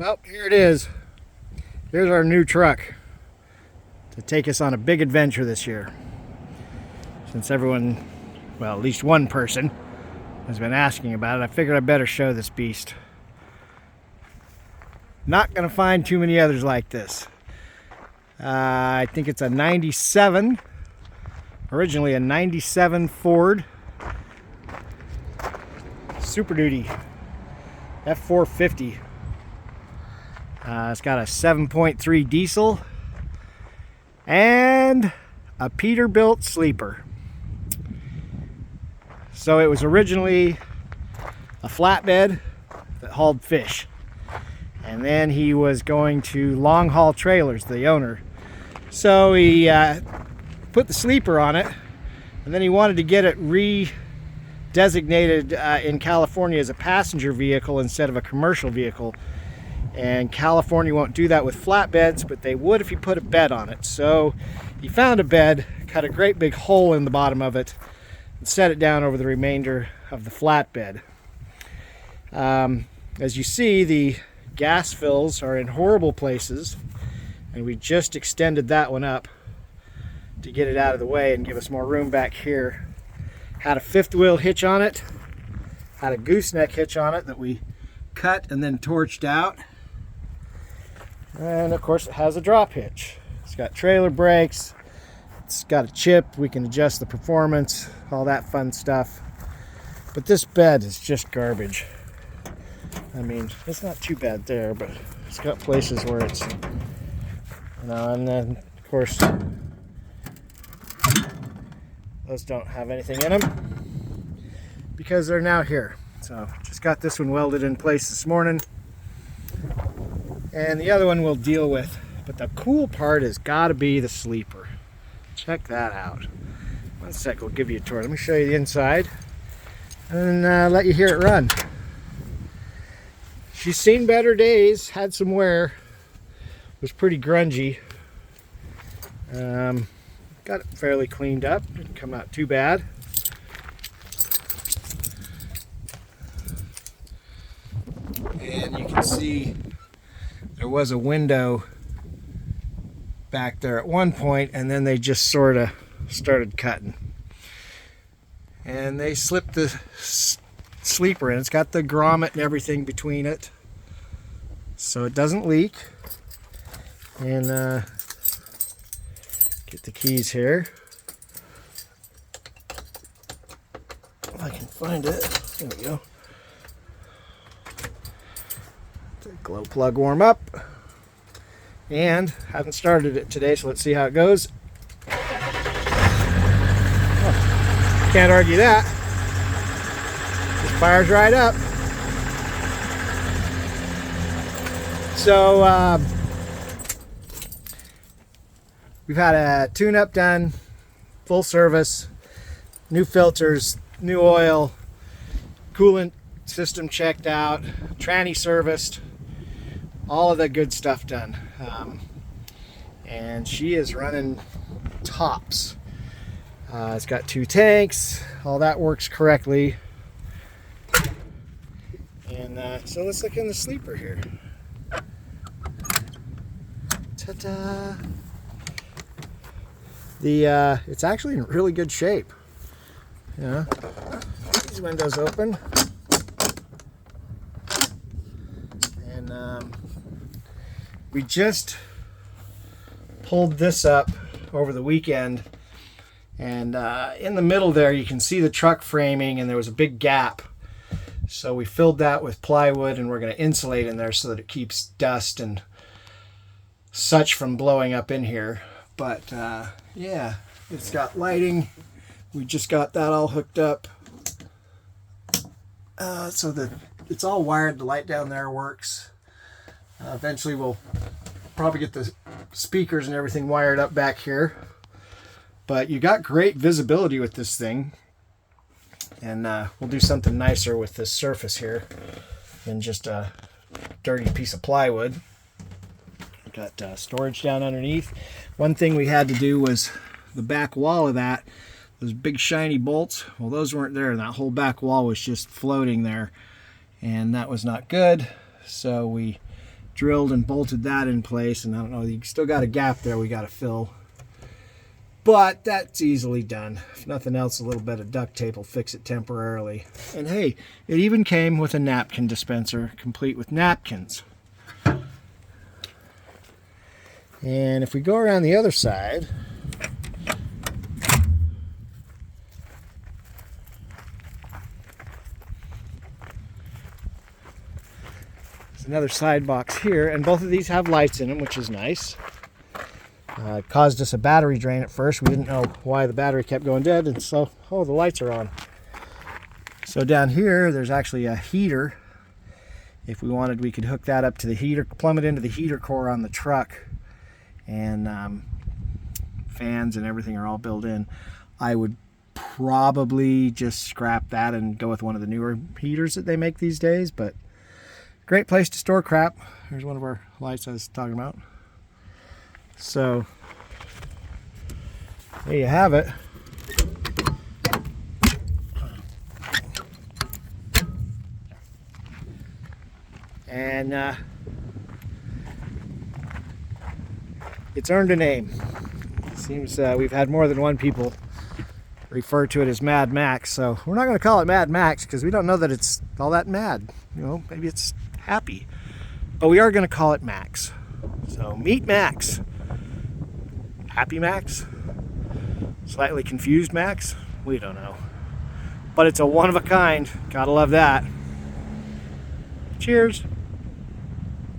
Well, here it is. Here's our new truck to take us on a big adventure this year. Since everyone, well, at least one person, has been asking about it, I figured I better show this beast. Not going to find too many others like this. I think it's a 97, originally a 97 Ford Super Duty F450. It's got a 7.3 diesel and a Peterbilt sleeper. So it was originally a flatbed that hauled fish, and then he was going to long haul trailers, the owner. So he put the sleeper on it, and then he wanted to get it re-designated in California as a passenger vehicle instead of a commercial vehicle. And California won't do that with flatbeds, but they would if you put a bed on it. So he found a bed, cut a great big hole in the bottom of it, and set it down over the remainder of the flatbed. As you see, the gas fills are in horrible places, and we just extended that one up to get it out of the way and give us more room back here. Had a fifth wheel hitch on it, had a gooseneck hitch on it that we cut and then torched out. And of course it has a drop hitch. It's got trailer brakes, it's got a chip, we can adjust the performance, all that fun stuff. But this bed is just garbage. I mean, it's not too bad there, but it's got places where it's, and then of course those don't have anything in them because they're now here. So just got this one welded in place this morning, and the other one we'll deal with. But the cool part has got to be the sleeper. Check that out. One sec, we'll give you a tour. Let me show you the inside and let you hear it run. She's seen better days, had some wear, was pretty grungy. Got it fairly cleaned up, didn't come out too bad. And you can see there was a window back there at one point, and then they just sort of started cutting. And they slipped the sleeper in. It's got the grommet and everything between it, so it doesn't leak. And get the keys here. If I can find it. There we go. The glow plug warm up, and haven't started it today, so let's see how it goes. Oh, can't argue that. Just fires right up. So we've had a tune-up done, full service, new filters, new oil, coolant system checked out, tranny serviced, all of the good stuff done. And she is running tops. It's got 2 tanks, all that works correctly. And so let's look in the sleeper here. Ta-da! It's actually in really good shape. Yeah, these windows open, and we just pulled this up over the weekend, and in the middle there you can see the truck framing, and there was a big gap, so we filled that with plywood, and we're going to insulate in there so that it keeps dust and such from blowing up in here. But yeah, it's got lighting. We just got that all hooked up so that it's all wired. The light down there works. Eventually we'll probably get the speakers and everything wired up back here. But you got great visibility with this thing, and we'll do something nicer with this surface here than just a dirty piece of plywood. Got storage down underneath. One thing we had to do was the back wall of that, those big shiny bolts, well, those weren't there, and that whole back wall was just floating there, and that was not good. So we drilled and bolted that in place, and I don't know, you still got a gap there we got to fill. But that's easily done. If nothing else, a little bit of duct tape will fix it temporarily. And hey, it even came with a napkin dispenser, complete with napkins. And if we go around the other side, there's another side box here, and both of these have lights in them, which is nice. It caused us a battery drain at first. We didn't know why the battery kept going dead, and so, oh, the lights are on. So down here, there's actually a heater. If we wanted, we could hook that up to the heater, plumb it into the heater core on the truck, and fans and everything are all built in. I would probably just scrap that and go with one of the newer heaters that they make these days, but great place to store crap. Here's one of our lights I was talking about. So there you have it. And it's earned a name. Seems we've had more than one people refer to it as Mad Max, so we're not going to call it Mad Max because we don't know that it's all that mad. You know, maybe it's happy, but we are going to call it Max. So meet Max. Happy Max? Slightly confused Max? We don't know. But it's a one of a kind. Gotta love that. Cheers.